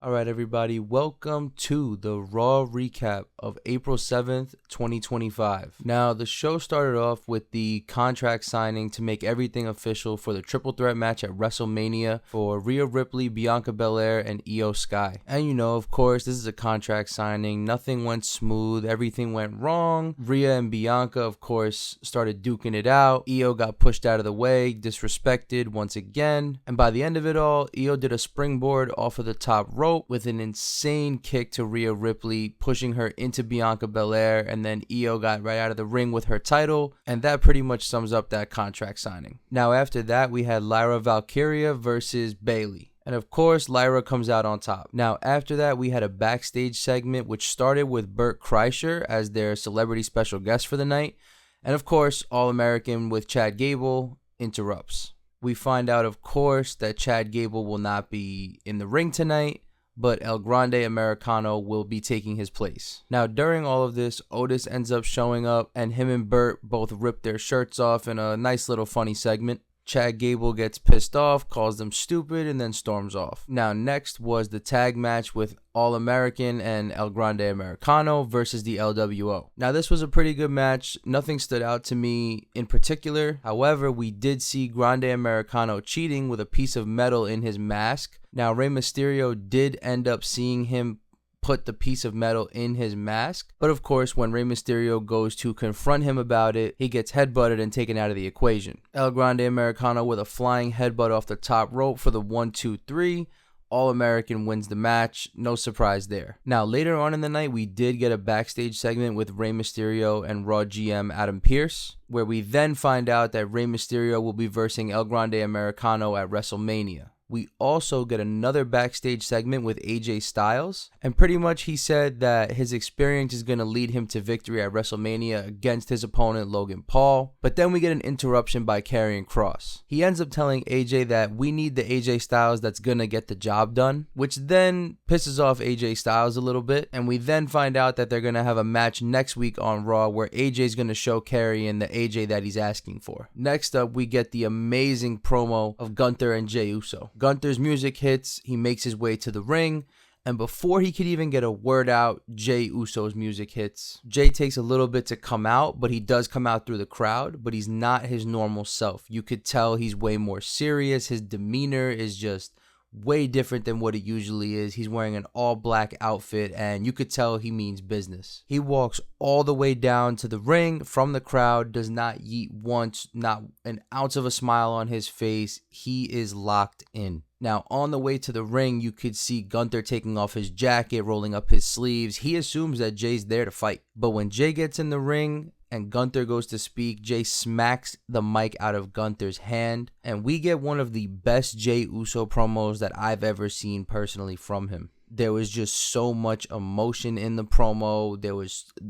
All right, everybody, welcome to the Raw recap of April 7th, 2025. Now, the show started off with the contract signing to make everything official for the triple threat match at WrestleMania for Rhea Ripley, Bianca Belair, and Io Sky. And of course, this is a contract signing. Nothing went smooth. Everything went wrong. Rhea and Bianca, of course, started duking it out. Io got pushed out of the way, disrespected once again. And by the end of it all, Io did a springboard off of the top rope with an insane kick to Rhea Ripley, pushing her into Bianca Belair, and then Io got right out of the ring with her title, and that pretty much sums up that contract signing. Now after that, we had Lyra Valkyria versus Bayley. And of course, Lyra comes out on top. Now, after that, we had a backstage segment which started with Bert Kreischer as their celebrity special guest for the night. And of course, All-American with Chad Gable interrupts. We find out, of course, that Chad Gable will not be in the ring tonight, but El Grande Americano will be taking his place. Now, during all of this, Otis ends up showing up, and him and Bert both rip their shirts off in a nice little funny segment. Chad Gable gets pissed off, calls them stupid, and then storms off. Now, next was the tag match with All-American and El Grande Americano versus the LWO. Now, this was a pretty good match. Nothing stood out to me in particular. However, we did see Grande Americano cheating with a piece of metal in his mask. Now, Rey Mysterio did end up seeing him put the piece of metal in his mask, but of course when Rey Mysterio goes to confront him about it, he gets headbutted and taken out of the equation. El Grande Americano with a flying headbutt off the top rope for the 1-2-3. All-American wins the match. No surprise there. Now, later on in the night, we did get a backstage segment with Rey Mysterio and Raw GM Adam Pearce, where we then find out that Rey Mysterio will be versing El Grande Americano at WrestleMania. We also get another backstage segment with AJ Styles, and pretty much he said that his experience is going to lead him to victory at WrestleMania against his opponent Logan Paul, but then we get an interruption by Karrion Kross. He ends up telling AJ that we need the AJ Styles that's going to get the job done, which then pisses off AJ Styles a little bit, and we then find out that they're going to have a match next week on Raw where AJ's going to show Karrion the AJ that he's asking for. Next up, we get the amazing promo of Gunther and Jey Uso. Gunther's music hits, he makes his way to the ring, and before he could even get a word out, Jey Uso's music hits. Jey takes a little bit to come out, but he does come out through the crowd, but he's not his normal self. You could tell he's way more serious. His demeanor is just way different than what it usually is. He's wearing an all-black outfit, and you could tell he means business. He walks all the way down to the ring from the crowd, does not yeet once, not an ounce of a smile on his face. He is locked in. Now, on the way to the ring, you could see Gunther taking off his jacket, rolling up his sleeves. He assumes that Jey's there to fight. But when Jey gets in the ring and Gunther goes to speak, Jey smacks the mic out of Gunther's hand, and we get one of the best Jey Uso promos that I've ever seen personally from him. There was just so much emotion in the promo.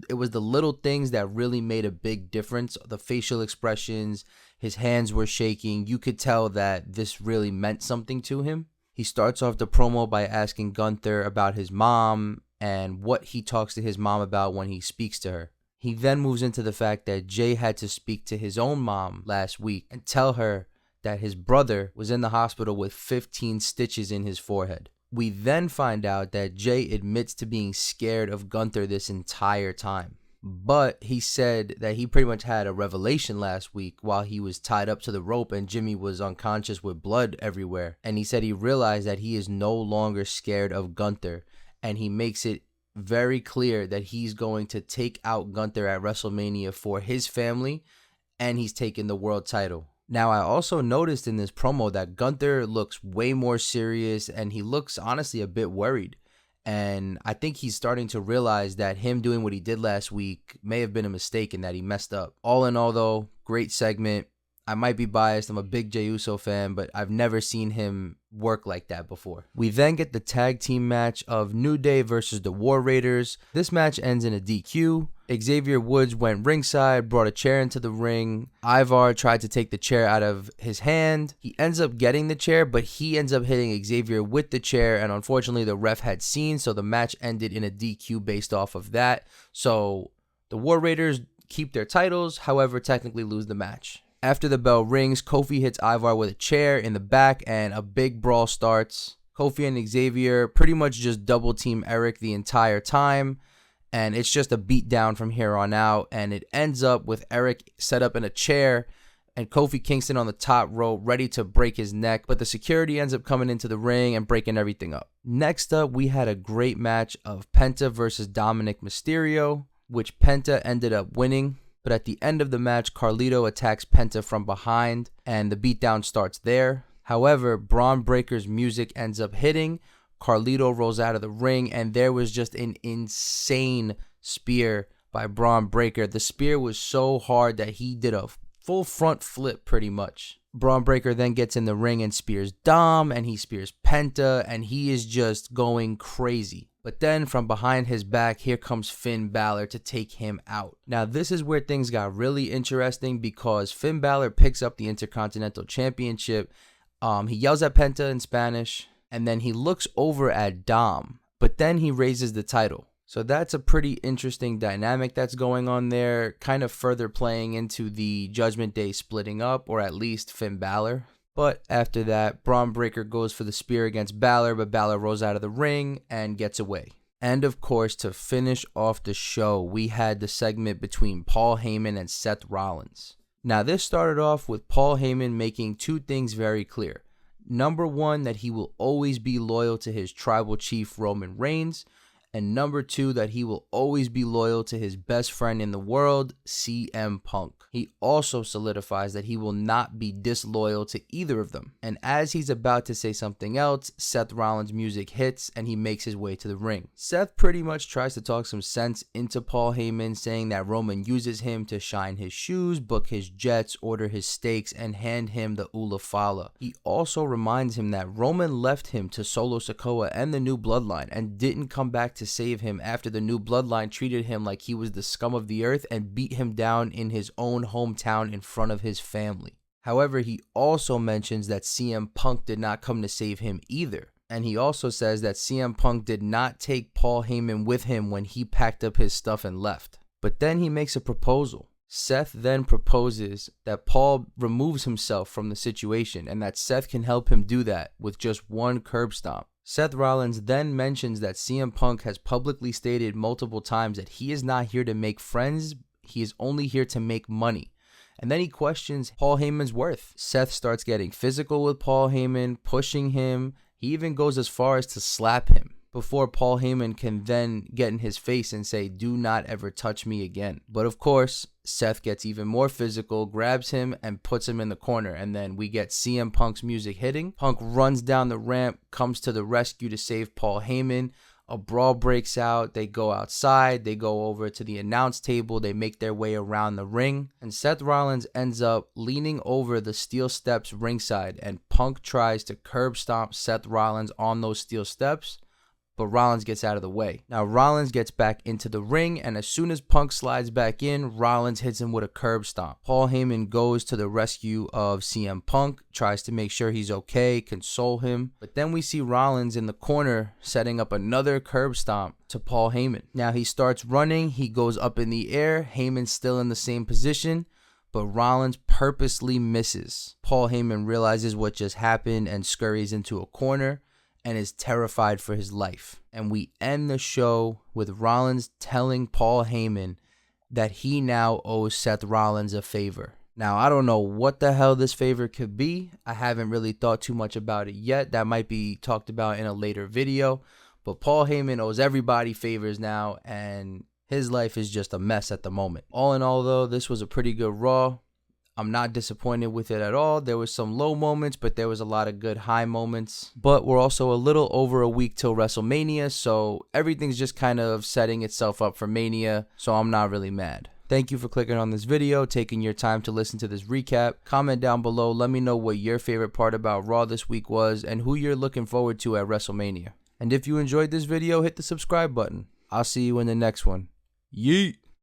It was the little things that really made a big difference. The facial expressions, his hands were shaking. You could tell that this really meant something to him. He starts off the promo by asking Gunther about his mom and what he talks to his mom about when he speaks to her. He then moves into the fact that Jey had to speak to his own mom last week and tell her that his brother was in the hospital with 15 stitches in his forehead. We then find out that Jey admits to being scared of Gunther this entire time. But he said that he pretty much had a revelation last week while he was tied up to the rope and Jimmy was unconscious with blood everywhere. And he said he realized that he is no longer scared of Gunther, and he makes it very clear that he's going to take out Gunther at WrestleMania for his family, and he's taking the world title. Now, I also noticed in this promo that Gunther looks way more serious, and he looks honestly a bit worried. And I think he's starting to realize that him doing what he did last week may have been a mistake and that he messed up. All in all, though, great segment. I might be biased. I'm a big Jey Uso fan, but I've never seen him work like that before. We then get the tag team match of New Day versus the War Raiders. This match ends in a DQ. Xavier Woods went ringside, brought a chair into the ring. Ivar tried to take the chair out of his hand. He ends up getting the chair, but he ends up hitting Xavier with the chair, and unfortunately the ref had seen, so the match ended in a DQ based off of that. So the War Raiders keep their titles, however technically lose the match. After the bell rings, Kofi hits Ivar with a chair in the back, and a big brawl starts. Kofi and Xavier pretty much just double team Eric the entire time, and it's just a beatdown from here on out, and it ends up with Eric set up in a chair and Kofi Kingston on the top rope ready to break his neck, but the security ends up coming into the ring and breaking everything up. Next up, we had a great match of Penta versus Dominic Mysterio, which Penta ended up winning. But at the end of the match, Carlito attacks Penta from behind, and the beatdown starts there. However, Braun Breaker's music ends up hitting. Carlito rolls out of the ring, and there was just an insane spear by Braun Breaker. The spear was so hard that he did a full front flip pretty much. Braun Breaker then gets in the ring and spears Dom, and he spears Penta, and he is just going crazy. But then from behind his back, here comes Finn Balor to take him out. Now this is where things got really interesting because Finn Balor picks up the Intercontinental Championship. He yells at Penta in Spanish, and then he looks over at Dom, but then he raises the title. So that's a pretty interesting dynamic that's going on there, kind of further playing into the Judgment Day splitting up, or at least Finn Balor. But after that, Braun Breaker goes for the spear against Balor, but Balor rolls out of the ring and gets away. And of course, to finish off the show, we had the segment between Paul Heyman and Seth Rollins. Now this started off with Paul Heyman making two things very clear. Number one, that he will always be loyal to his tribal chief Roman Reigns. And number two, that he will always be loyal to his best friend in the world, CM Punk. He also solidifies that he will not be disloyal to either of them. And as he's about to say something else, Seth Rollins' music hits and he makes his way to the ring. Seth pretty much tries to talk some sense into Paul Heyman, saying that Roman uses him to shine his shoes, book his jets, order his steaks, and hand him the Ula Fala. He also reminds him that Roman left him to Solo Sikoa and the New Bloodline and didn't come back to save him after the New Bloodline treated him like he was the scum of the earth and beat him down in his own hometown in front of his family. However, he also mentions that CM Punk did not come to save him either. And he also says that CM Punk did not take Paul Heyman with him when he packed up his stuff and left. But then he makes a proposal. Seth then proposes that Paul removes himself from the situation and that Seth can help him do that with just one curb stomp. Seth Rollins then mentions that CM Punk has publicly stated multiple times that he is not here to make friends, he is only here to make money. And then he questions Paul Heyman's worth. Seth starts getting physical with Paul Heyman, pushing him. He even goes as far as to slap him, before Paul Heyman can then get in his face and say, "Do not ever touch me again." But of course, Seth gets even more physical, grabs him, and puts him in the corner. And then we get CM Punk's music hitting. Punk runs down the ramp, comes to the rescue to save Paul Heyman. A brawl breaks out. They go outside. They go over to the announce table. They make their way around the ring. And Seth Rollins ends up leaning over the steel steps ringside. And Punk tries to curb stomp Seth Rollins on those steel steps, but Rollins gets out of the way. Now Rollins gets back into the ring, and as soon as Punk slides back in, Rollins hits him with a curb stomp. Paul Heyman goes to the rescue of CM Punk, tries to make sure he's okay, console him, but then we see Rollins in the corner setting up another curb stomp to Paul Heyman. Now he starts running, he goes up in the air, Heyman's still in the same position, but Rollins purposely misses. Paul Heyman realizes what just happened and scurries into a corner and is terrified for his life. And we end the show with Rollins telling Paul Heyman that he now owes Seth Rollins a favor. Now, I don't know what the hell this favor could be. I haven't really thought too much about it yet. That might be talked about in a later video. But Paul Heyman owes everybody favors now, and his life is just a mess at the moment. All in all, though, this was a pretty good Raw. I'm not disappointed with it at all. There was some low moments, but there was a lot of good high moments. But we're also a little over a week till WrestleMania, so everything's just kind of setting itself up for Mania, so I'm not really mad. Thank you for clicking on this video, taking your time to listen to this recap. Comment down below, let me know what your favorite part about Raw this week was and who you're looking forward to at WrestleMania. And if you enjoyed this video, hit the subscribe button. I'll see you in the next one. Yeet!